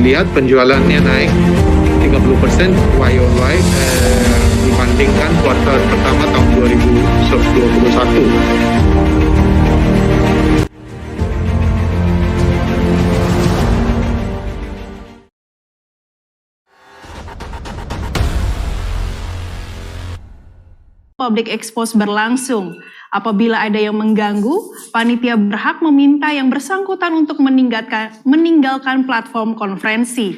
dilihat penjualannya naik 30% Y-on-Y dibandingkan kuartal pertama tahun 2021. Public expose berlangsung. Apabila ada yang mengganggu, panitia berhak meminta yang bersangkutan untuk meninggalkan platform konferensi.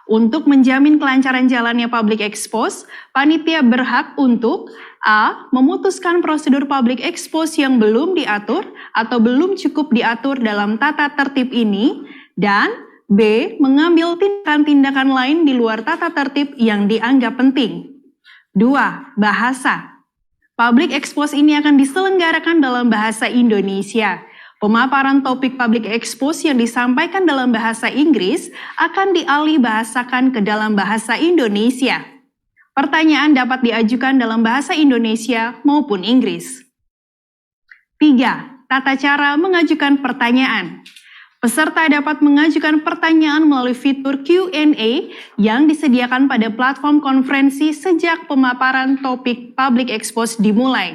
Untuk menjamin kelancaran jalannya public expose, panitia berhak untuk A. Memutuskan prosedur public expose yang belum diatur atau belum cukup diatur dalam tata tertib ini, dan B. Mengambil tindakan-tindakan lain di luar tata tertib yang dianggap penting. 2. Bahasa. Public expose ini akan diselenggarakan dalam bahasa Indonesia. Pemaparan topik public expose yang disampaikan dalam bahasa Inggris akan dialih bahasakan ke dalam bahasa Indonesia. Pertanyaan dapat diajukan dalam bahasa Indonesia maupun Inggris. 3. Tata cara mengajukan pertanyaan. Peserta dapat mengajukan pertanyaan melalui fitur Q&A yang disediakan pada platform konferensi sejak pemaparan topik public expose dimulai.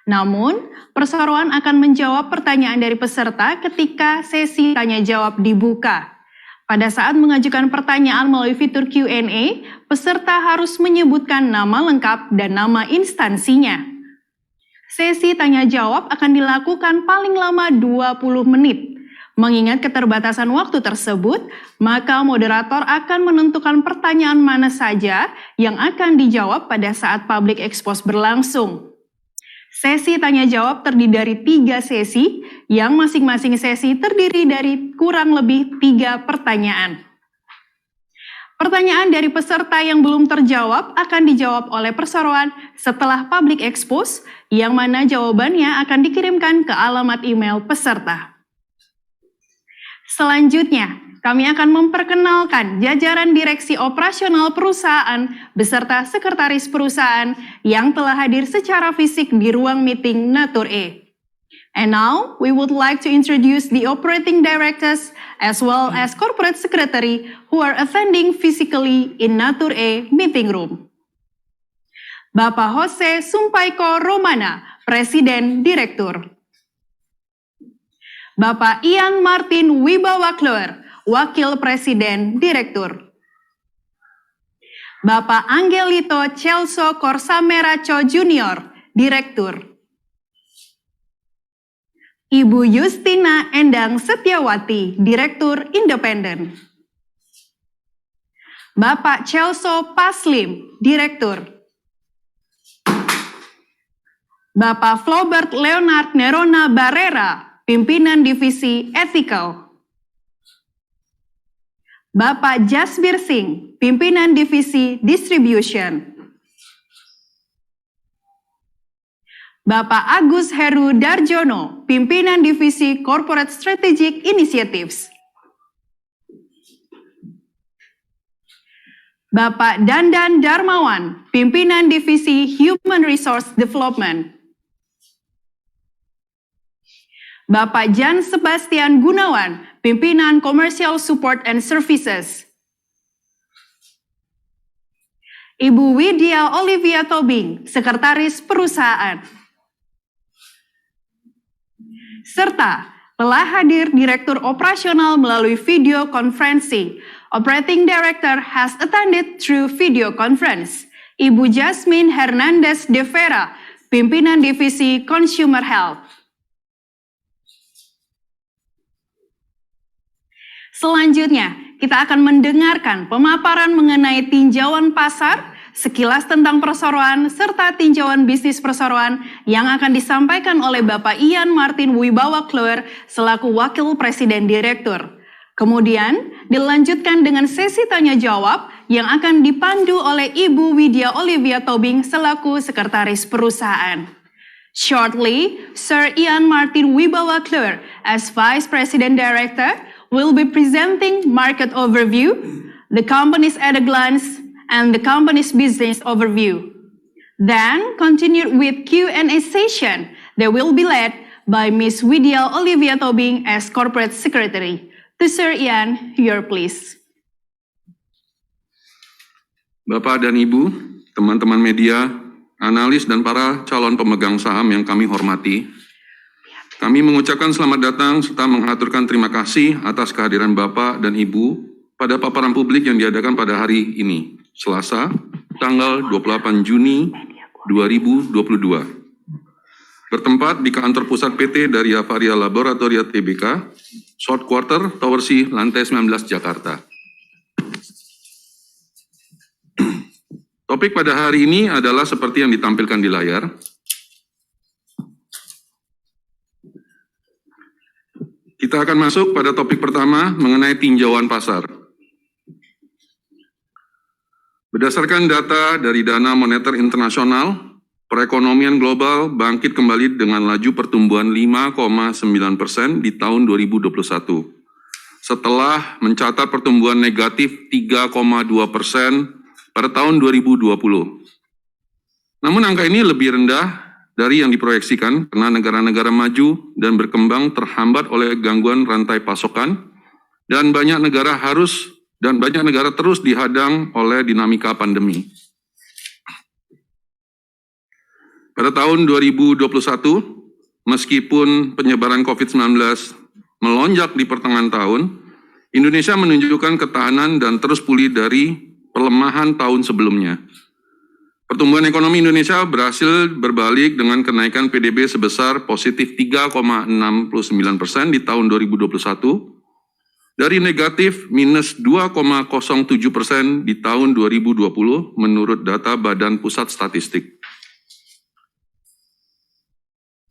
Namun, perseroan akan menjawab pertanyaan dari peserta ketika sesi tanya jawab dibuka. Pada saat mengajukan pertanyaan melalui fitur Q&A, peserta harus menyebutkan nama lengkap dan nama instansinya. Sesi tanya jawab akan dilakukan paling lama 20 menit. Mengingat keterbatasan waktu tersebut, maka moderator akan menentukan pertanyaan mana saja yang akan dijawab pada saat public expose berlangsung. Sesi tanya jawab terdiri dari 3 sesi, yang masing-masing sesi terdiri dari kurang lebih 3 pertanyaan. Pertanyaan dari peserta yang belum terjawab akan dijawab oleh perseroan setelah public expose, yang mana jawabannya akan dikirimkan ke alamat email peserta. Selanjutnya, kami akan memperkenalkan jajaran direksi operasional perusahaan beserta sekretaris perusahaan yang telah hadir secara fisik di ruang meeting Natur E. And now, we would like to introduce the operating directors as well as corporate secretary who are attending physically in Natur E meeting room. Bapak Jose Sumpaiko Romana, Presiden Direktur. Bapak Ian Martin Wibawa Kloer, Wakil Presiden Direktur. Bapak Angelito Celso Korsameraco Junior, Direktur. Ibu Justina Endang Setiawati, Direktur Independen. Bapak Celso Paslim, Direktur. Bapak Flaubert Leonard Nerona Barrera, Pimpinan Divisi Ethical. Bapak Jasbir Singh, Pimpinan Divisi Distribution. Bapak Agus Heru Darjono, Pimpinan Divisi Corporate Strategic Initiatives. Bapak Dandan Darmawan, Pimpinan Divisi Human Resource Development. Bapak Jan Sebastian Gunawan, Pimpinan Commercial Support and Services. Ibu Widya Olivia Tobing, Sekretaris Perusahaan. Serta telah hadir Direktur Operasional melalui video conferencing. Operating Director has attended through video conference. Ibu Jasmine Hernandez de Vera, Pimpinan Divisi Consumer Health. Selanjutnya, kita akan mendengarkan pemaparan mengenai tinjauan pasar, sekilas tentang perseroan, serta tinjauan bisnis perseroan yang akan disampaikan oleh Bapak Ian Martin Wibawa Kloer selaku Wakil Presiden Direktur. Kemudian, dilanjutkan dengan sesi tanya jawab yang akan dipandu oleh Ibu Widya Olivia Tobing selaku Sekretaris Perusahaan. Shortly, Sir Ian Martin Wibawa Kloer as Vice President Director will be presenting market overview, the company's at a glance, and the company's business overview. Then, continued with Q&A session that will be led by Ms. Widya Olivia Tobing as Corporate Secretary. To Sir Ian, your please. Bapak dan Ibu, teman-teman media, analis dan para calon pemegang saham yang kami hormati, kami mengucapkan selamat datang serta mengaturkan terima kasih atas kehadiran Bapak dan Ibu pada paparan publik yang diadakan pada hari ini, Selasa, tanggal 28 Juni 2022. Bertempat di kantor pusat PT Daria Varia Laboratoria Tbk, Short Quarter, Tower C, lantai 19, Jakarta. Topik pada hari ini adalah seperti yang ditampilkan di layar. Kita akan masuk pada topik pertama mengenai tinjauan pasar. Berdasarkan data dari Dana Moneter Internasional, perekonomian global bangkit kembali dengan laju pertumbuhan 5,9% di tahun 2021. Setelah mencatat pertumbuhan negatif 3,2% pada tahun 2020. Namun angka ini lebih rendah dari yang diproyeksikan karena negara-negara maju dan berkembang terhambat oleh gangguan rantai pasokan dan banyak negara terus dihadang oleh dinamika pandemi. Pada tahun 2021, meskipun penyebaran COVID-19 melonjak di pertengahan tahun, Indonesia menunjukkan ketahanan dan terus pulih dari pelemahan tahun sebelumnya. Pertumbuhan ekonomi Indonesia berhasil berbalik dengan kenaikan PDB sebesar positif 3,69% di tahun 2021 dari negatif minus 2,07% di tahun 2020 menurut data Badan Pusat Statistik.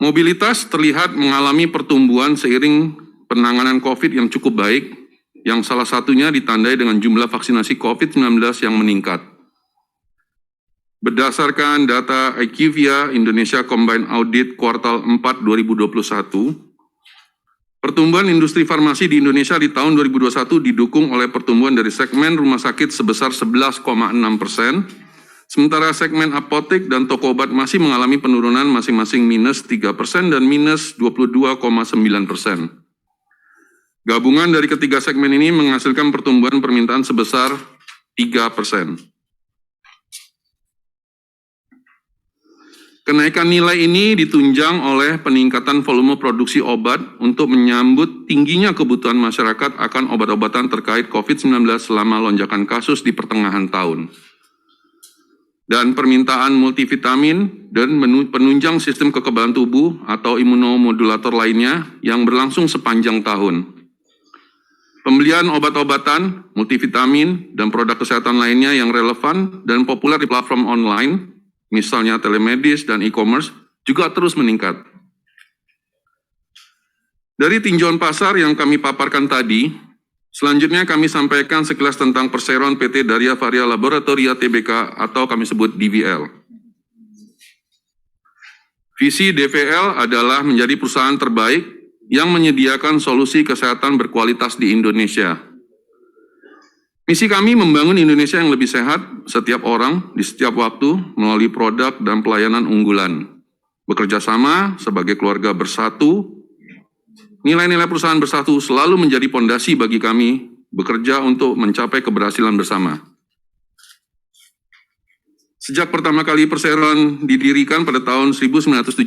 Mobilitas terlihat mengalami pertumbuhan seiring penanganan COVID yang cukup baik, yang salah satunya ditandai dengan jumlah vaksinasi COVID-19 yang meningkat. Berdasarkan data IQVIA Indonesia Combined Audit kuartal 4 2021, pertumbuhan industri farmasi di Indonesia di tahun 2021 didukung oleh pertumbuhan dari segmen rumah sakit sebesar 11,6%, sementara segmen apotek dan toko obat masih mengalami penurunan masing-masing minus 3% dan minus 22,9%. Gabungan dari ketiga segmen ini menghasilkan pertumbuhan permintaan sebesar 3%. Kenaikan nilai ini ditunjang oleh peningkatan volume produksi obat untuk menyambut tingginya kebutuhan masyarakat akan obat-obatan terkait COVID-19 selama lonjakan kasus di pertengahan tahun. Dan permintaan multivitamin dan penunjang sistem kekebalan tubuh atau imunomodulator lainnya yang berlangsung sepanjang tahun. Pembelian obat-obatan, multivitamin, dan produk kesehatan lainnya yang relevan dan populer di platform online, misalnya telemedis dan e-commerce, juga terus meningkat. Dari tinjauan pasar yang kami paparkan tadi, selanjutnya kami sampaikan sekilas tentang perseroan PT Daria Varia Laboratoria Tbk atau kami sebut DVL. Visi DVL adalah menjadi perusahaan terbaik yang menyediakan solusi kesehatan berkualitas di Indonesia. Misi kami membangun Indonesia yang lebih sehat setiap orang di setiap waktu melalui produk dan pelayanan unggulan. Bekerja sama sebagai keluarga bersatu, nilai-nilai perusahaan bersatu selalu menjadi pondasi bagi kami bekerja untuk mencapai keberhasilan bersama. Sejak pertama kali perseroan didirikan pada tahun 1976,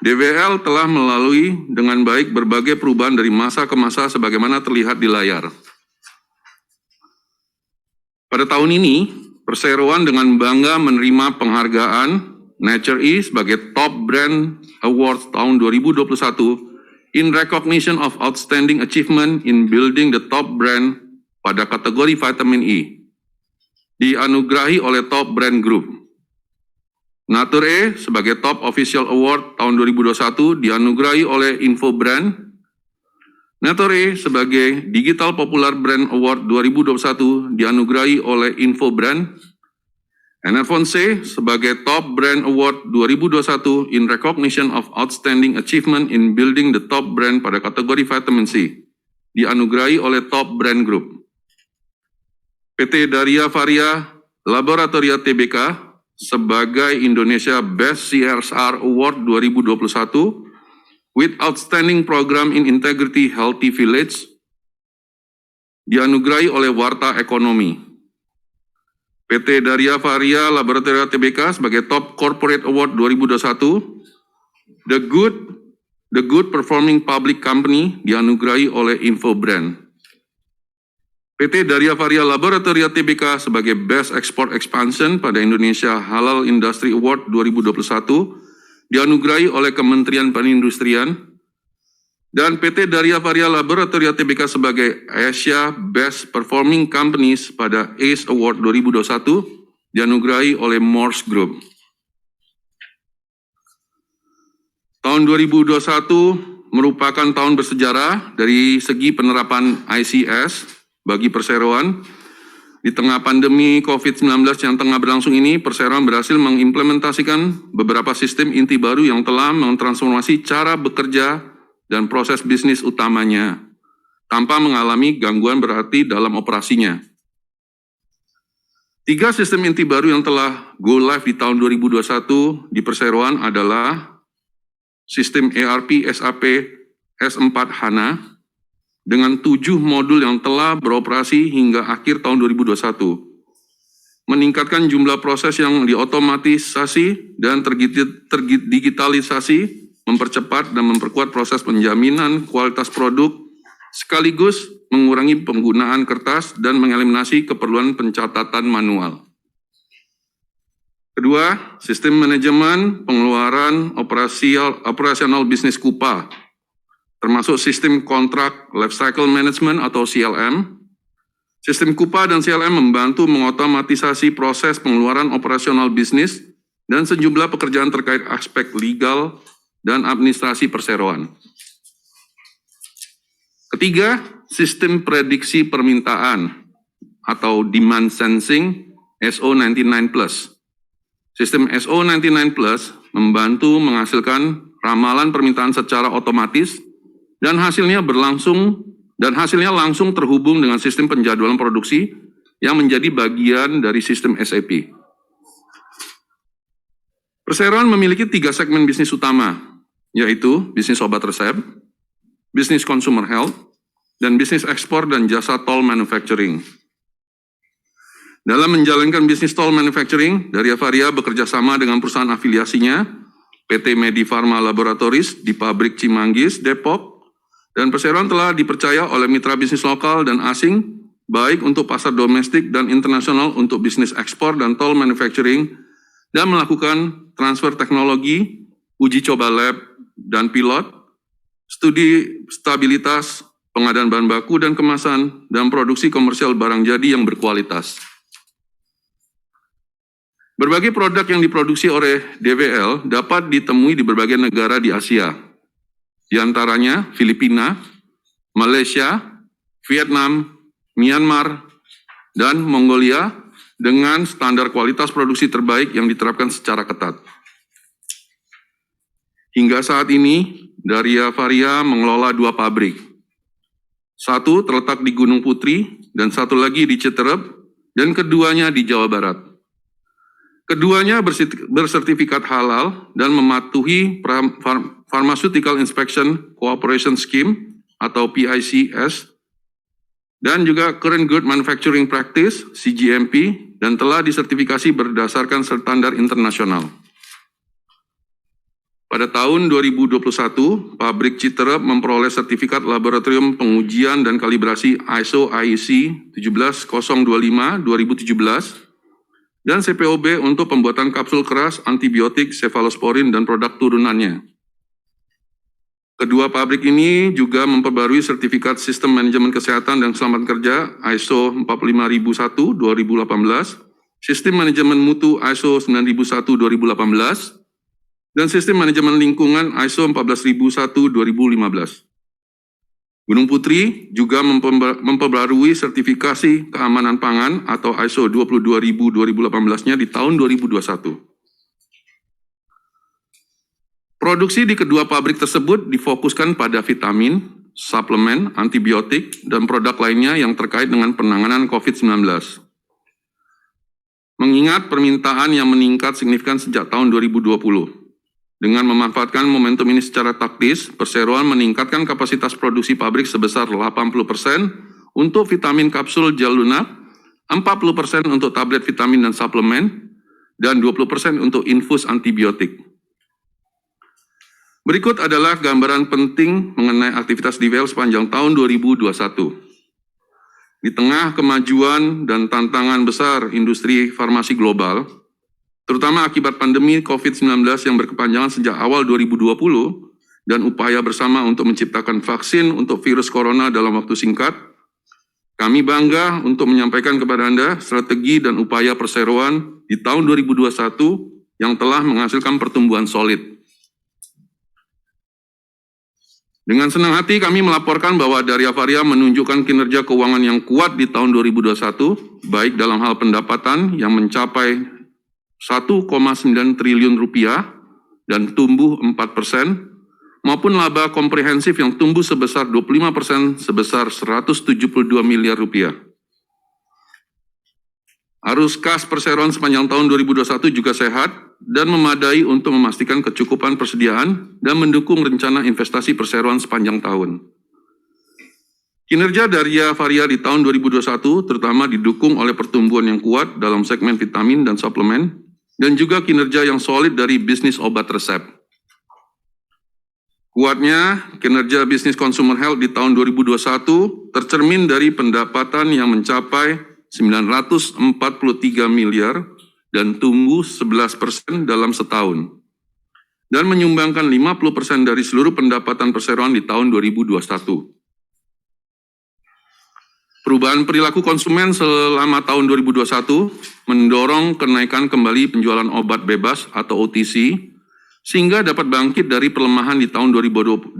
DVL telah melalui dengan baik berbagai perubahan dari masa ke masa sebagaimana terlihat di layar. Pada tahun ini, perseroan dengan bangga menerima penghargaan Nature E sebagai Top Brand Award tahun 2021 in recognition of outstanding achievement in building the top brand pada kategori vitamin E, dianugerahi oleh Top Brand Group. Nature E sebagai Top Official Award tahun 2021 dianugerahi oleh Infobrand. Nature E sebagai Digital Popular Brand Award 2021 dianugerahi oleh Infobrand. Enervon-C sebagai Top Brand Award 2021 in recognition of outstanding achievement in building the top brand pada kategori vitamin C dianugerahi oleh Top Brand Group. PT Daria Varia Laboratoria Tbk sebagai Indonesia Best CSR Award 2021 with Outstanding Program in Integrity Healthy Village dianugerahi oleh Warta Ekonomi. PT Daria Varia Laboratoria Tbk sebagai Top Corporate Award 2021. The Good Performing Public Company dianugerahi oleh Infobrand. PT Daria Varia Laboratoria Tbk sebagai Best Export Expansion pada Indonesia Halal Industry Award 2021 dianugerahi oleh Kementerian Perindustrian. Dan PT Daria Varia Laboratoria Tbk sebagai Asia Best Performing Companies pada ACE Award 2021 dianugerahi oleh Morse Group. Tahun 2021 merupakan tahun bersejarah dari segi penerapan ICS bagi perseroan. Di tengah pandemi COVID-19 yang tengah berlangsung ini, perseroan berhasil mengimplementasikan beberapa sistem inti baru yang telah mentransformasi cara bekerja dan proses bisnis utamanya, tanpa mengalami gangguan berarti dalam operasinya. 3 sistem inti baru yang telah go live di tahun 2021 di perseroan adalah sistem ERP SAP S4 HANA dengan 7 modul yang telah beroperasi hingga akhir tahun 2021. Meningkatkan jumlah proses yang diotomatisasi dan terdigitalisasi, mempercepat dan memperkuat proses penjaminan kualitas produk, sekaligus mengurangi penggunaan kertas dan mengeliminasi keperluan pencatatan manual. Kedua, sistem manajemen pengeluaran operasional bisnis KUPA, termasuk sistem kontrak lifecycle management atau CLM. Sistem KUPA dan CLM membantu mengotomatisasi proses pengeluaran operasional bisnis dan sejumlah pekerjaan terkait aspek legal dan administrasi perseroan. Ketiga, sistem prediksi permintaan atau demand sensing SO99+. Sistem SO99+ membantu menghasilkan ramalan permintaan secara otomatis dan hasilnya langsung terhubung dengan sistem penjadwalan produksi yang menjadi bagian dari sistem SAP. Perseroan memiliki 3 segmen bisnis utama, yaitu bisnis obat resep, bisnis consumer health, dan bisnis ekspor dan jasa tol manufacturing. Dalam menjalankan bisnis tol manufacturing, Daria Varia bekerja sama dengan perusahaan afiliasinya, PT Medifarma Laboratories di pabrik Cimanggis, Depok, dan perseroan telah dipercaya oleh mitra bisnis lokal dan asing, baik untuk pasar domestik dan internasional untuk bisnis ekspor dan tol manufacturing, dan melakukan transfer teknologi, uji coba lab dan pilot, studi stabilitas, pengadaan bahan baku dan kemasan, dan produksi komersial barang jadi yang berkualitas. Berbagai produk yang diproduksi oleh DVL dapat ditemui di berbagai negara di Asia, di antaranya Filipina, Malaysia, Vietnam, Myanmar, dan Mongolia dengan standar kualitas produksi terbaik yang diterapkan secara ketat. Hingga saat ini, Daria Varia mengelola 2 pabrik. Satu terletak di Gunung Putri dan satu lagi di Citerep, dan keduanya di Jawa Barat. Keduanya bersertifikat halal dan mematuhi Pharmaceutical Inspection Cooperation Scheme atau PICS dan juga Current Good Manufacturing Practice CGMP dan telah disertifikasi berdasarkan standar internasional. Pada tahun 2021, pabrik Citerep memperoleh sertifikat laboratorium pengujian dan kalibrasi ISO IEC 17025-2017 dan CPOB untuk pembuatan kapsul keras, antibiotik, cefalosporin, dan produk turunannya. Kedua pabrik ini juga memperbarui sertifikat Sistem Manajemen Kesehatan dan Keselamatan Kerja ISO 45001-2018, Sistem Manajemen Mutu ISO 9001-2018, dan Sistem Manajemen Lingkungan ISO 14001-2015. Gunung Putri juga memperbarui sertifikasi keamanan pangan atau ISO 22000-2018-nya di tahun 2021. Produksi di kedua pabrik tersebut difokuskan pada vitamin, suplemen, antibiotik, dan produk lainnya yang terkait dengan penanganan COVID-19. Mengingat permintaan yang meningkat signifikan sejak tahun 2020. Dengan memanfaatkan momentum ini secara taktis, perseroan meningkatkan kapasitas produksi pabrik sebesar 80% untuk vitamin kapsul gel lunak 40% untuk tablet vitamin dan suplemen, dan 20% untuk infus antibiotik. Berikut adalah gambaran penting mengenai aktivitas DVL sepanjang tahun 2021. Di tengah kemajuan dan tantangan besar industri farmasi global, terutama akibat pandemi COVID-19 yang berkepanjangan sejak awal 2020, dan upaya bersama untuk menciptakan vaksin untuk virus corona dalam waktu singkat, kami bangga untuk menyampaikan kepada Anda strategi dan upaya perseroan di tahun 2021 yang telah menghasilkan pertumbuhan solid. Dengan senang hati kami melaporkan bahwa dari Avaria menunjukkan kinerja keuangan yang kuat di tahun 2021, baik dalam hal pendapatan yang mencapai 1,9 triliun rupiah dan tumbuh 4%, maupun laba komprehensif yang tumbuh sebesar 25% sebesar 172 miliar rupiah. Arus kas perseroan sepanjang tahun 2021 juga sehat dan memadai untuk memastikan kecukupan persediaan dan mendukung rencana investasi perseroan sepanjang tahun. Kinerja dari Avaria di tahun 2021 terutama didukung oleh pertumbuhan yang kuat dalam segmen vitamin dan suplemen dan juga kinerja yang solid dari bisnis obat resep. Kuatnya kinerja bisnis consumer health di tahun 2021 tercermin dari pendapatan yang mencapai 943 miliar dan tumbuh 11% dalam setahun, dan menyumbangkan 50% dari seluruh pendapatan perseroan di tahun 2021. Perubahan perilaku konsumen selama tahun 2021 mendorong kenaikan kembali penjualan obat bebas atau OTC, sehingga dapat bangkit dari pelemahan di tahun 2020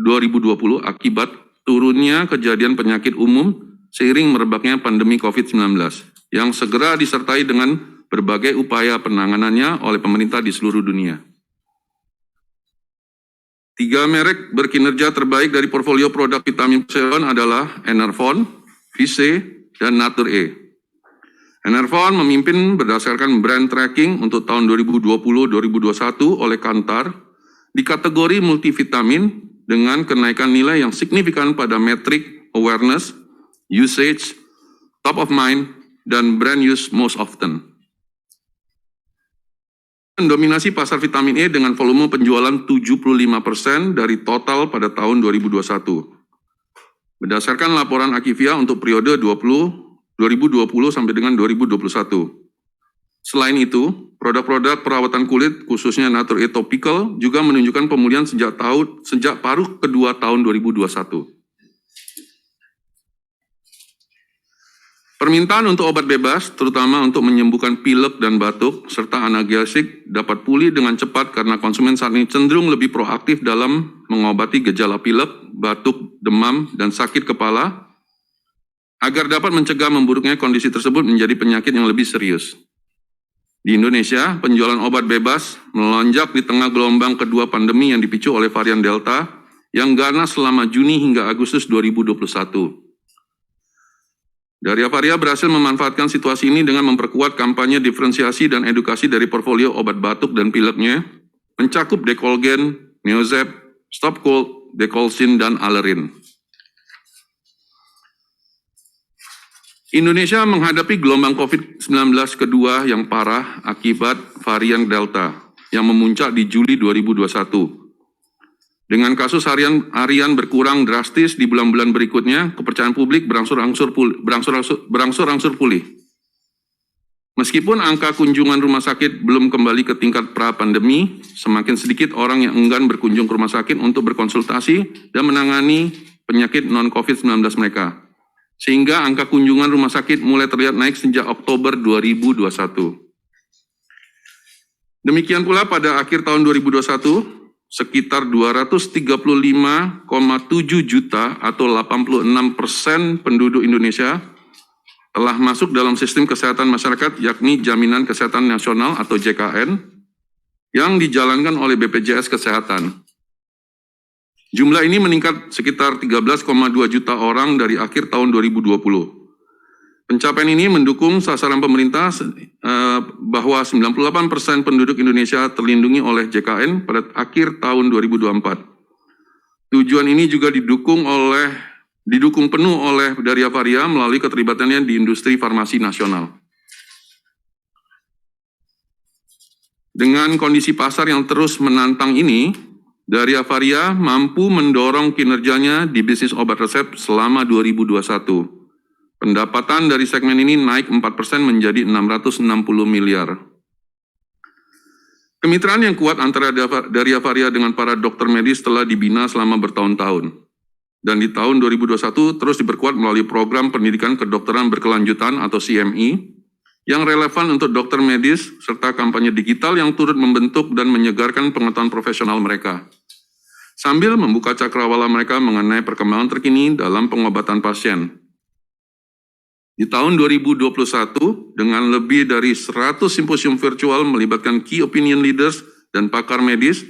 akibat turunnya kejadian penyakit umum seiring merebaknya pandemi COVID-19 yang segera disertai dengan berbagai upaya penanganannya oleh pemerintah di seluruh dunia. 3 merek berkinerja terbaik dari portfolio produk vitamin perseroan adalah Enervon, Vise, dan Nature-E. Enervon memimpin berdasarkan brand tracking untuk tahun 2020-2021 oleh Kantar di kategori multivitamin dengan kenaikan nilai yang signifikan pada metrik awareness, usage, top of mind, dan brand use most often. Mendominasi pasar vitamin E dengan volume penjualan 75% dari total pada tahun 2021. Berdasarkan laporan Akivia untuk periode 2020 sampai dengan 2021. Selain itu, produk-produk perawatan kulit khususnya Nature-E Topical juga menunjukkan pemulihan sejak paruh kedua tahun 2021. Permintaan untuk obat bebas, terutama untuk menyembuhkan pilek dan batuk, serta analgesik dapat pulih dengan cepat karena konsumen saat ini cenderung lebih proaktif dalam mengobati gejala pilek, batuk, demam, dan sakit kepala, agar dapat mencegah memburuknya kondisi tersebut menjadi penyakit yang lebih serius. Di Indonesia, penjualan obat bebas melonjak di tengah gelombang kedua pandemi yang dipicu oleh varian Delta yang ganas selama Juni hingga Agustus 2021. Dari Avaria berhasil memanfaatkan situasi ini dengan memperkuat kampanye diferensiasi dan edukasi dari portfolio obat batuk dan pileknya, mencakup Decolgen, Neozep, Stop Cold, Decolsin, dan Alerin. Indonesia menghadapi gelombang COVID-19 kedua yang parah akibat varian Delta yang memuncak di Juli 2021. Dengan kasus harian berkurang drastis di bulan-bulan berikutnya, kepercayaan publik berangsur-angsur pulih. Meskipun angka kunjungan rumah sakit belum kembali ke tingkat pra-pandemi, semakin sedikit orang yang enggan berkunjung ke rumah sakit untuk berkonsultasi dan menangani penyakit non-COVID-19 mereka. Sehingga angka kunjungan rumah sakit mulai terlihat naik sejak Oktober 2021. Demikian pula pada akhir tahun 2021, sekitar 235,7 juta atau 86% penduduk Indonesia telah masuk dalam sistem kesehatan masyarakat, yakni Jaminan Kesehatan Nasional atau JKN yang dijalankan oleh BPJS Kesehatan. Jumlah ini meningkat sekitar 13,2 juta orang dari akhir tahun 2020. Pencapaian ini mendukung sasaran pemerintah bahwa 98% penduduk Indonesia terlindungi oleh JKN pada akhir tahun 2024. Tujuan ini juga didukung oleh didukung penuh oleh Daria Varia melalui keterlibatannya di industri farmasi nasional. Dengan kondisi pasar yang terus menantang ini, Daria Varia mampu mendorong kinerjanya di bisnis obat resep selama 2021. Pendapatan dari segmen ini naik 4% menjadi 660 miliar. Kemitraan yang kuat antara Daria Varia dengan para dokter medis telah dibina selama bertahun-tahun. Dan di tahun 2021 terus diperkuat melalui program pendidikan kedokteran berkelanjutan atau CME yang relevan untuk dokter medis serta kampanye digital yang turut membentuk dan menyegarkan pengetahuan profesional mereka. Sambil membuka cakrawala mereka mengenai perkembangan terkini dalam pengobatan pasien. Di tahun 2021, dengan lebih dari 100 simposium virtual melibatkan key opinion leaders dan pakar medis,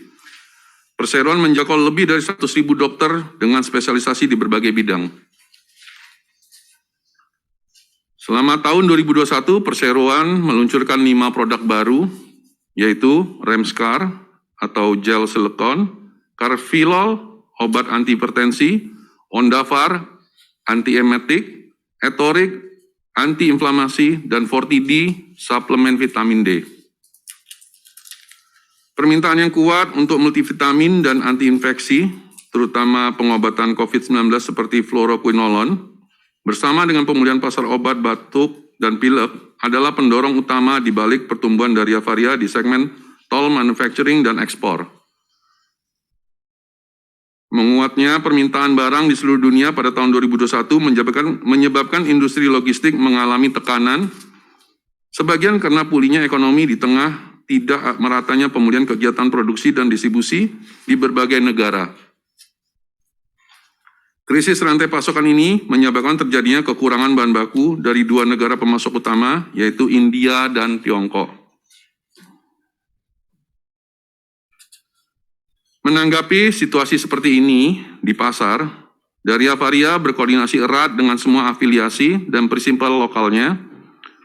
Perseroan menjangkau lebih dari 100.000 dokter dengan spesialisasi di berbagai bidang. Selama tahun 2021, Perseroan meluncurkan 5 produk baru, yaitu Remscar atau gel silikon, Carfilol, obat antihipertensi, Ondafar, antiemetik, Etorik, antiinflamasi, dan Forti-D, suplemen vitamin D. Permintaan yang kuat untuk multivitamin dan antiinfeksi, terutama pengobatan COVID-19 seperti fluoroquinolone, bersama dengan pemulihan pasar obat batuk dan pilek, adalah pendorong utama di balik pertumbuhan Daria Varia di segmen toll manufacturing dan ekspor. Menguatnya permintaan barang di seluruh dunia pada tahun 2021 menyebabkan industri logistik mengalami tekanan, sebagian karena pulihnya ekonomi di tengah tidak meratanya pemulihan kegiatan produksi dan distribusi di berbagai negara. Krisis rantai pasokan ini menyebabkan terjadinya kekurangan bahan baku dari 2 negara pemasok utama, yaitu India dan Tiongkok. Menanggapi situasi seperti ini di pasar, Daria Varia berkoordinasi erat dengan semua afiliasi dan prinsipal lokalnya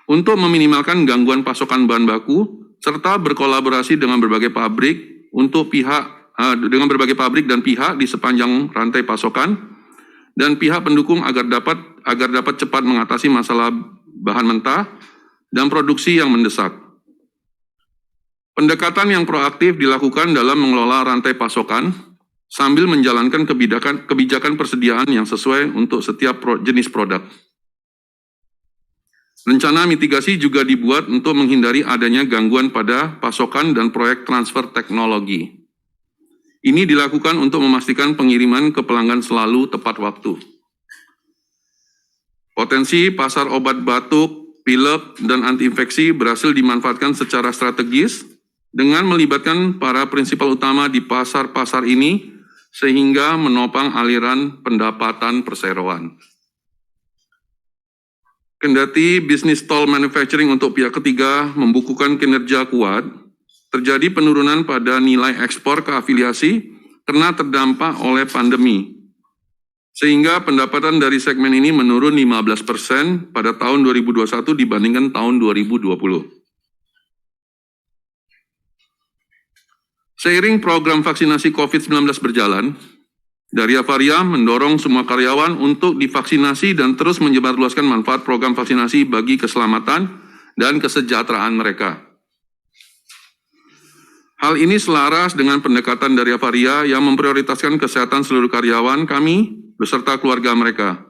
untuk meminimalkan gangguan pasokan bahan baku serta berkolaborasi dengan berbagai pabrik dan pihak di sepanjang rantai pasokan dan pihak pendukung agar dapat cepat mengatasi masalah bahan mentah dan produksi yang mendesak. Pendekatan yang proaktif dilakukan dalam mengelola rantai pasokan sambil menjalankan kebijakan persediaan yang sesuai untuk setiap jenis produk. Rencana mitigasi juga dibuat untuk menghindari adanya gangguan pada pasokan dan proyek transfer teknologi. Ini dilakukan untuk memastikan pengiriman ke pelanggan selalu tepat waktu. Potensi pasar obat batuk, pilek, dan antiinfeksi berhasil dimanfaatkan secara strategis dengan melibatkan para prinsipal utama di pasar-pasar ini sehingga menopang aliran pendapatan perseroan. Kendati bisnis toll manufacturing untuk pihak ketiga membukukan kinerja kuat, terjadi penurunan pada nilai ekspor ke afiliasi karena terdampak oleh pandemi. Sehingga pendapatan dari segmen ini menurun 15% pada tahun 2021 dibandingkan tahun 2020. Seiring program vaksinasi COVID-19 berjalan, Daria Varia mendorong semua karyawan untuk divaksinasi dan terus menyebarluaskan manfaat program vaksinasi bagi keselamatan dan kesejahteraan mereka. Hal ini selaras dengan pendekatan Daria Varia yang memprioritaskan kesehatan seluruh karyawan kami beserta keluarga mereka.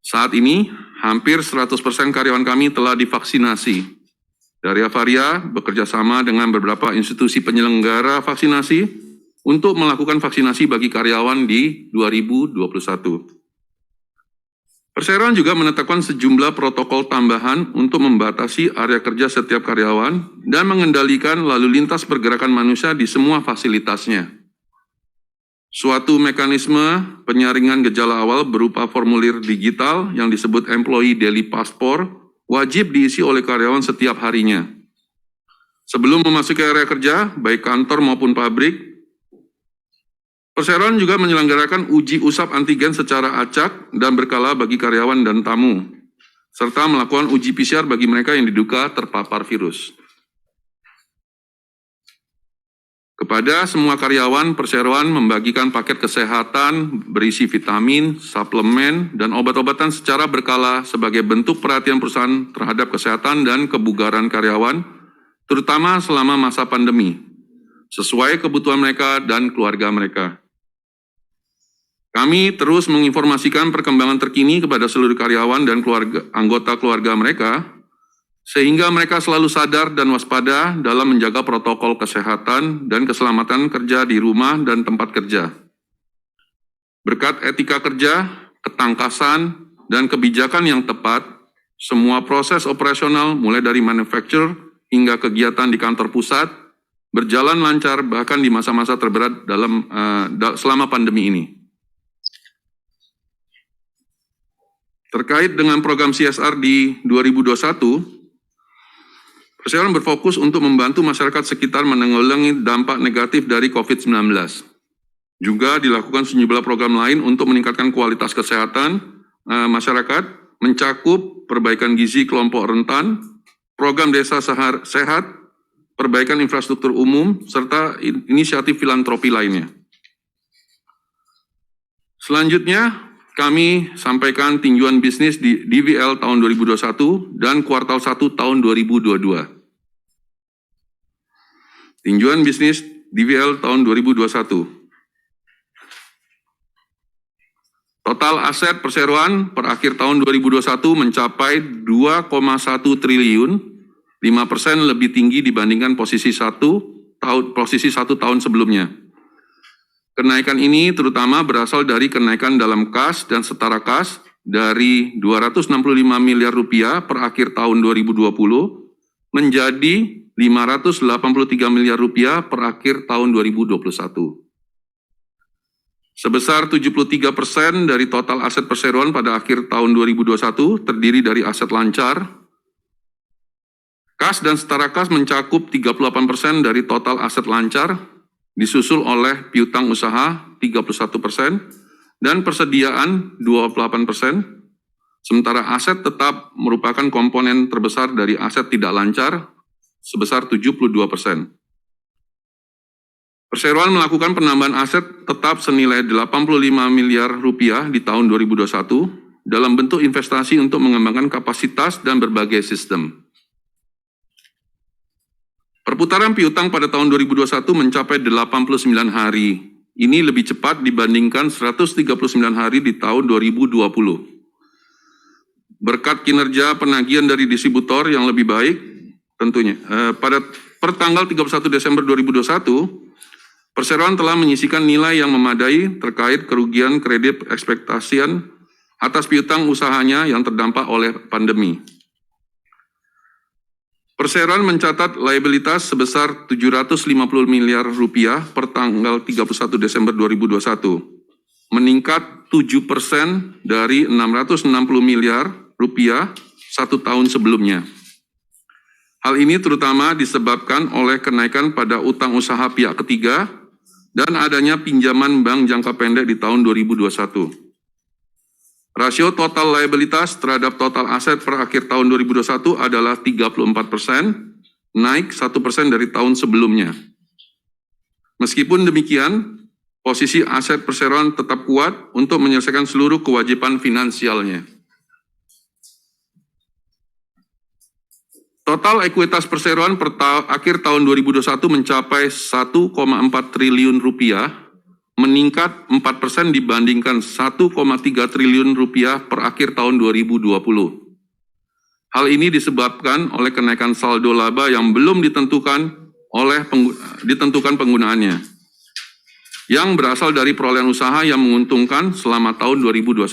Saat ini, hampir 100% karyawan kami telah divaksinasi. Daria Varia bekerja sama dengan beberapa institusi penyelenggara vaksinasi untuk melakukan vaksinasi bagi karyawan di 2021. Perseroan juga menetapkan sejumlah protokol tambahan untuk membatasi area kerja setiap karyawan dan mengendalikan lalu lintas pergerakan manusia di semua fasilitasnya. Suatu mekanisme penyaringan gejala awal berupa formulir digital yang disebut Employee Daily Passport wajib diisi oleh karyawan setiap harinya. Sebelum memasuki area kerja, baik kantor maupun pabrik, Perseroan juga menyelenggarakan uji usap antigen secara acak dan berkala bagi karyawan dan tamu, serta melakukan uji PCR bagi mereka yang diduga terpapar virus. Kepada semua karyawan, perseroan membagikan paket kesehatan berisi vitamin, suplemen, dan obat-obatan secara berkala sebagai bentuk perhatian perusahaan terhadap kesehatan dan kebugaran karyawan, terutama selama masa pandemi, sesuai kebutuhan mereka dan keluarga mereka. Kami terus menginformasikan perkembangan terkini kepada seluruh karyawan dan anggota keluarga mereka, sehingga mereka selalu sadar dan waspada dalam menjaga protokol kesehatan dan keselamatan kerja di rumah dan tempat kerja. Berkat etika kerja, ketangkasan, dan kebijakan yang tepat, semua proses operasional mulai dari manufacture hingga kegiatan di kantor pusat berjalan lancar bahkan di masa-masa terberat selama pandemi ini. Terkait dengan program CSR di 2021, perseroan berfokus untuk membantu masyarakat sekitar menanggulangi dampak negatif dari COVID-19. Juga dilakukan sejumlah program lain untuk meningkatkan kualitas kesehatan masyarakat, mencakup perbaikan gizi kelompok rentan, program desa sehat, perbaikan infrastruktur umum, serta inisiatif filantropi lainnya. Selanjutnya, kami sampaikan tinjauan bisnis di DVL tahun 2021 dan kuartal 1 tahun 2022. Tinjauan bisnis DVL tahun 2021. Total aset perseroan per akhir tahun 2021 mencapai 2,1 triliun, 5% lebih tinggi dibandingkan posisi satu tahun sebelumnya. Kenaikan ini terutama berasal dari kenaikan dalam kas dan setara kas dari 265 miliar rupiah per akhir tahun 2020 menjadi 583 miliar rupiah per akhir tahun 2021. Sebesar 73% dari total aset perseroan pada akhir tahun 2021 terdiri dari aset lancar. Kas dan setara kas mencakup 38% dari total aset lancar, disusul oleh piutang usaha 31% dan persediaan 28%, sementara aset tetap merupakan komponen terbesar dari aset tidak lancar sebesar 72%. Perseroan melakukan penambahan aset tetap senilai 85 miliar rupiah di tahun 2021 dalam bentuk investasi untuk mengembangkan kapasitas dan berbagai sistem. Perputaran piutang pada tahun 2021 mencapai 89 hari. Ini lebih cepat dibandingkan 139 hari di tahun 2020. Berkat kinerja penagihan dari distributor yang lebih baik, tentunya. Per tanggal 31 Desember 2021, perseroan telah menyisikan nilai yang memadai terkait kerugian kredit ekspektasian atas piutang usahanya yang terdampak oleh pandemi. Perseroan mencatat liabilitas sebesar 750 miliar rupiah per tanggal 31 Desember 2021, meningkat 7% dari 660 miliar rupiah satu tahun sebelumnya. Hal ini terutama disebabkan oleh kenaikan pada utang usaha pihak ketiga dan adanya pinjaman bank jangka pendek di tahun 2021. Rasio total liabilitas terhadap total aset per akhir tahun 2021 adalah 34%, naik 1% dari tahun sebelumnya. Meskipun demikian, posisi aset perseroan tetap kuat untuk menyelesaikan seluruh kewajiban finansialnya. Total ekuitas perseroan per akhir tahun 2021 mencapai 1,4 triliun rupiah, meningkat 4% dibandingkan 1,3 triliun rupiah per akhir tahun 2020. Hal ini disebabkan oleh kenaikan saldo laba yang belum ditentukan penggunaannya, yang berasal dari perolehan usaha yang menguntungkan selama tahun 2021.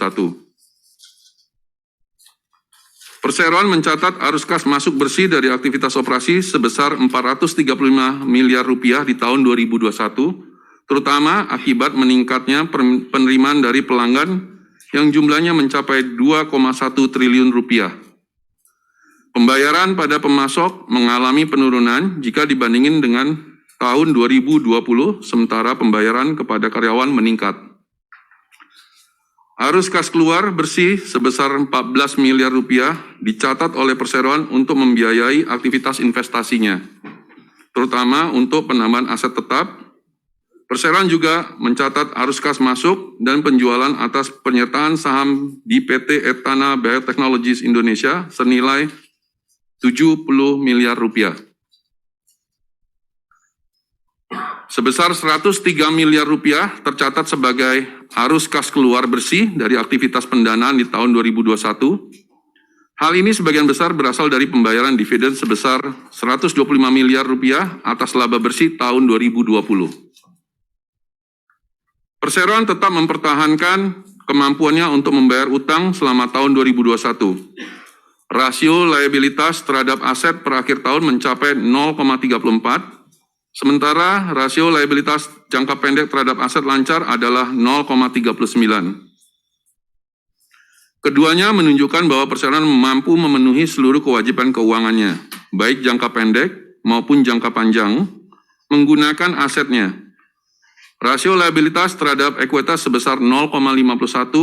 Perseroan mencatat arus kas masuk bersih dari aktivitas operasi sebesar 435 miliar rupiah di tahun 2021, terutama akibat meningkatnya penerimaan dari pelanggan yang jumlahnya mencapai 2,1 triliun rupiah. Pembayaran pada pemasok mengalami penurunan jika dibandingin dengan tahun 2020, sementara pembayaran kepada karyawan meningkat. Arus kas keluar bersih sebesar 14 miliar rupiah dicatat oleh perseroan untuk membiayai aktivitas investasinya. terutama untuk penambahan aset tetap. Perseroan juga mencatat arus kas masuk dan penjualan atas penyertaan saham di PT Etana Biotechnologies Indonesia senilai 70 miliar rupiah. Sebesar 103 miliar rupiah tercatat sebagai arus kas keluar bersih dari aktivitas pendanaan di tahun 2021. Hal ini sebagian besar berasal dari pembayaran dividen sebesar 125 miliar rupiah atas laba bersih tahun 2020. Perseroan tetap mempertahankan kemampuannya untuk membayar utang selama tahun 2021. Rasio liabilitas terhadap aset per akhir tahun mencapai 0,34, sementara rasio liabilitas jangka pendek terhadap aset lancar adalah 0,39. Keduanya menunjukkan bahwa perseroan mampu memenuhi seluruh kewajiban keuangannya, baik jangka pendek maupun jangka panjang, menggunakan asetnya. Rasio liabilitas terhadap ekuitas sebesar 0,51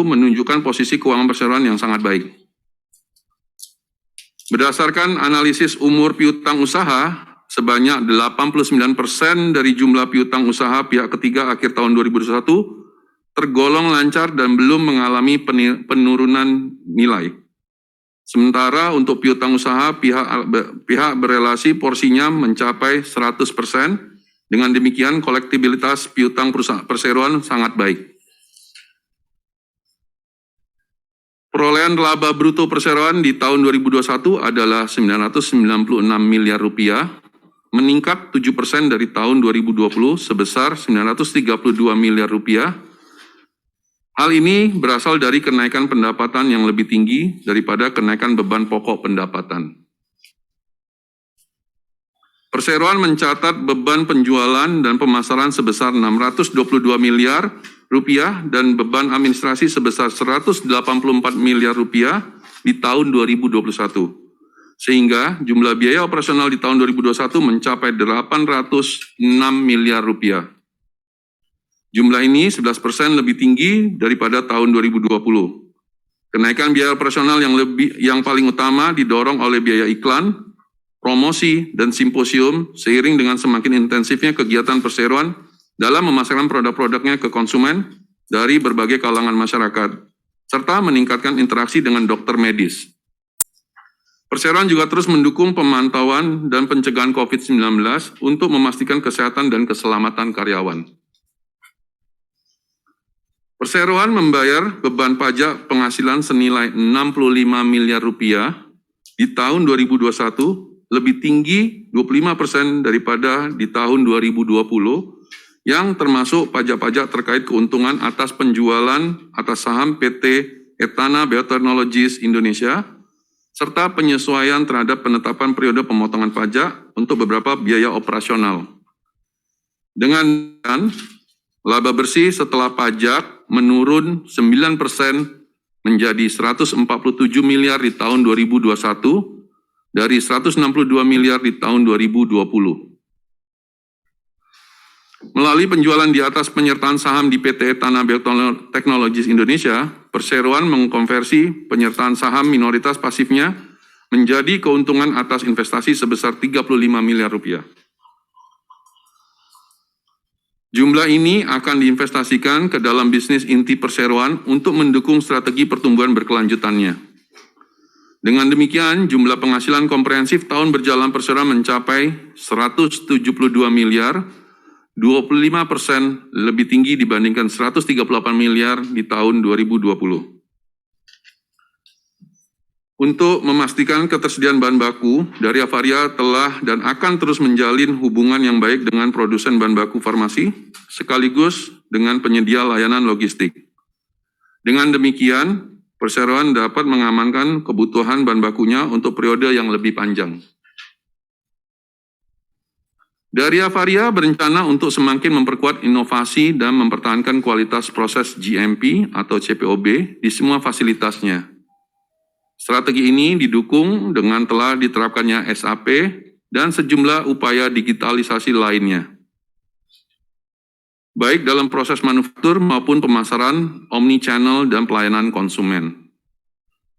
menunjukkan posisi keuangan perseroan yang sangat baik. Berdasarkan analisis umur piutang usaha, sebanyak 89% dari jumlah piutang usaha pihak ketiga akhir tahun 2021 tergolong lancar dan belum mengalami penurunan nilai. Sementara untuk piutang usaha pihak berelasi porsinya mencapai 100%. Dengan demikian, kolektibilitas piutang perseroan sangat baik. Perolehan laba bruto perseroan di tahun 2021 adalah 996 miliar rupiah, meningkat 7% dari tahun 2020 sebesar 932 miliar rupiah. Hal ini berasal dari kenaikan pendapatan yang lebih tinggi daripada kenaikan beban pokok pendapatan. Perseroan mencatat beban penjualan dan pemasaran sebesar 622 miliar rupiah dan beban administrasi sebesar 184 miliar rupiah di tahun 2021. Sehingga jumlah biaya operasional di tahun 2021 mencapai 806 miliar rupiah. Jumlah ini 11% lebih tinggi daripada tahun 2020. Kenaikan biaya operasional yang paling utama didorong oleh biaya iklan, promosi, dan simposium seiring dengan semakin intensifnya kegiatan perseroan dalam memasarkan produk-produknya ke konsumen dari berbagai kalangan masyarakat, serta meningkatkan interaksi dengan dokter medis. Perseroan juga terus mendukung pemantauan dan pencegahan COVID-19 untuk memastikan kesehatan dan keselamatan karyawan. Perseroan membayar beban pajak penghasilan senilai 65 miliar rupiah di tahun 2021, lebih tinggi 25% daripada di tahun 2020, yang termasuk pajak-pajak terkait keuntungan atas penjualan atas saham PT Etana Biotechnologies Indonesia, serta penyesuaian terhadap penetapan periode pemotongan pajak untuk beberapa biaya operasional. Dengan laba bersih setelah pajak menurun 9% menjadi 147 miliar di tahun 2021, dari 162 miliar di tahun 2020. Melalui penjualan di atas penyertaan saham di PT Etana Biotechnologies Indonesia, perseroan mengkonversi penyertaan saham minoritas pasifnya menjadi keuntungan atas investasi sebesar 35 miliar rupiah. Jumlah ini akan diinvestasikan ke dalam bisnis inti perseroan untuk mendukung strategi pertumbuhan berkelanjutannya. Dengan demikian, jumlah penghasilan komprehensif tahun berjalan perseroan mencapai 172 miliar, 25% lebih tinggi dibandingkan 138 miliar di tahun 2020. Untuk memastikan ketersediaan bahan baku, dari Avaria telah dan akan terus menjalin hubungan yang baik dengan produsen bahan baku farmasi, sekaligus dengan penyedia layanan logistik. Dengan demikian, perseroan dapat mengamankan kebutuhan bahan bakunya untuk periode yang lebih panjang. Dari Avaria berencana untuk semakin memperkuat inovasi dan mempertahankan kualitas proses GMP atau CPOB di semua fasilitasnya. Strategi ini didukung dengan telah diterapkannya SAP dan sejumlah upaya digitalisasi lainnya, baik dalam proses manufaktur maupun pemasaran, omni-channel, dan pelayanan konsumen.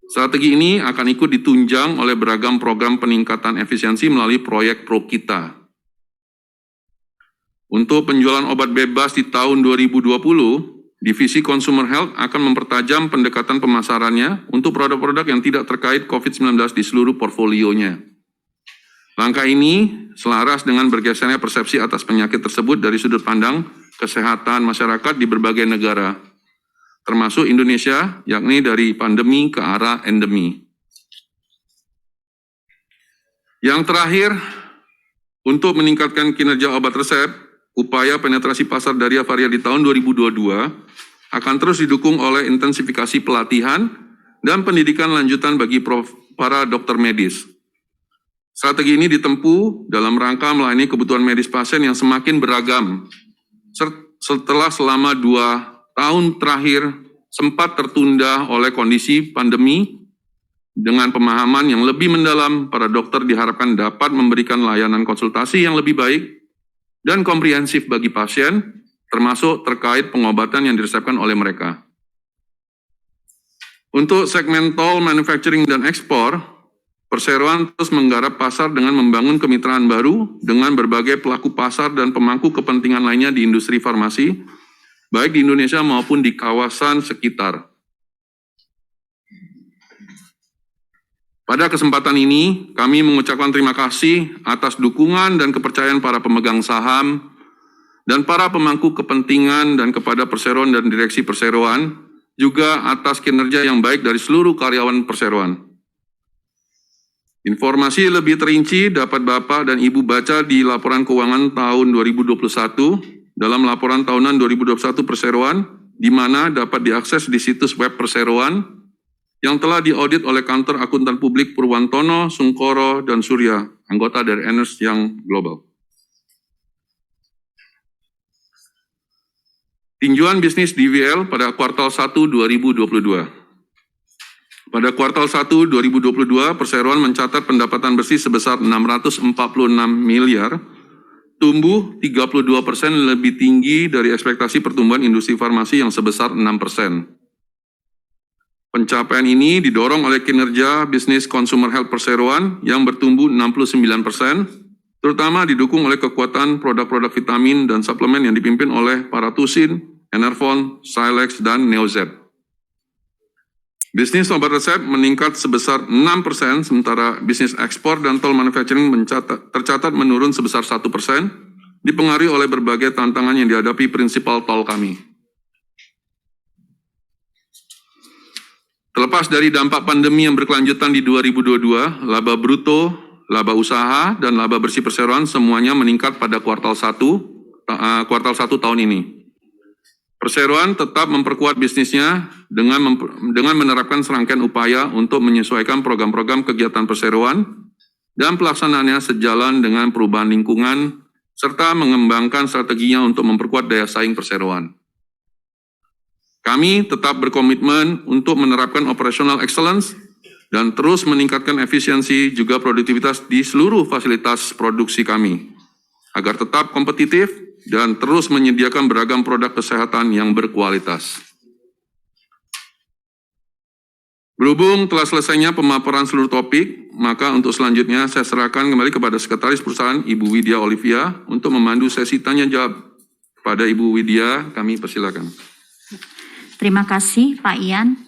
Strategi ini akan ikut ditunjang oleh beragam program peningkatan efisiensi melalui proyek ProKita. Untuk penjualan obat bebas di tahun 2020, Divisi Consumer Health akan mempertajam pendekatan pemasarannya untuk produk-produk yang tidak terkait COVID-19 di seluruh portfolionya. Langkah ini selaras dengan bergesernya persepsi atas penyakit tersebut dari sudut pandang kesehatan masyarakat di berbagai negara, termasuk Indonesia, yakni dari pandemi ke arah endemi. Yang terakhir, untuk meningkatkan kinerja obat resep, upaya penetrasi pasar Daria Varia di tahun 2022 akan terus didukung oleh intensifikasi pelatihan dan pendidikan lanjutan bagi para dokter medis. Strategi ini ditempuh dalam rangka melayani kebutuhan medis pasien yang semakin beragam. Setelah selama 2 tahun terakhir sempat tertunda oleh kondisi pandemi, dengan pemahaman yang lebih mendalam, para dokter diharapkan dapat memberikan layanan konsultasi yang lebih baik dan komprehensif bagi pasien, termasuk terkait pengobatan yang diresepkan oleh mereka. Untuk segmen tol, manufacturing, dan ekspor, perseroan terus menggarap pasar dengan membangun kemitraan baru dengan berbagai pelaku pasar dan pemangku kepentingan lainnya di industri farmasi, baik di Indonesia maupun di kawasan sekitar. Pada kesempatan ini, kami mengucapkan terima kasih atas dukungan dan kepercayaan para pemegang saham dan para pemangku kepentingan dan kepada perseroan dan direksi perseroan, juga atas kinerja yang baik dari seluruh karyawan perseroan. Informasi lebih terinci dapat Bapak dan Ibu baca di laporan keuangan tahun 2021 dalam laporan tahunan 2021 perseroan, di mana dapat diakses di situs web perseroan yang telah diaudit oleh Kantor Akuntan Publik Purwantono, Sungkoro, dan Surya, anggota dari Ernst Young Global. Tinjuan bisnis DVL pada kuartal 1 2022. Pada kuartal 1 2022, perseroan mencatat pendapatan bersih sebesar 646 miliar, tumbuh 32% lebih tinggi dari ekspektasi pertumbuhan industri farmasi yang sebesar 6%. Pencapaian ini didorong oleh kinerja bisnis consumer health perseroan yang bertumbuh 69%, terutama didukung oleh kekuatan produk-produk vitamin dan suplemen yang dipimpin oleh Paratusin, Enervon, Silex, dan Neozet. Bisnis obat resep meningkat sebesar 6%, sementara bisnis ekspor dan tol manufacturing tercatat menurun sebesar 1%, dipengaruhi oleh berbagai tantangan yang dihadapi prinsipal tol kami. Terlepas dari dampak pandemi yang berkelanjutan di 2022, laba bruto, laba usaha, dan laba bersih perseroan semuanya meningkat pada kuartal 1 tahun ini. Perseroan tetap memperkuat bisnisnya dengan menerapkan serangkaian upaya untuk menyesuaikan program-program kegiatan perseroan dan pelaksanaannya sejalan dengan perubahan lingkungan, serta mengembangkan strateginya untuk memperkuat daya saing perseroan. Kami tetap berkomitmen untuk menerapkan operational excellence dan terus meningkatkan efisiensi juga produktivitas di seluruh fasilitas produksi kami, agar tetap kompetitif dan terus menyediakan beragam produk kesehatan yang berkualitas. Berhubung telah selesainya pemaparan seluruh topik, maka untuk selanjutnya saya serahkan kembali kepada Sekretaris Perusahaan Ibu Widya Olivia untuk memandu sesi tanya jawab. Pada Ibu Widya, kami persilakan. Terima kasih Pak Ian.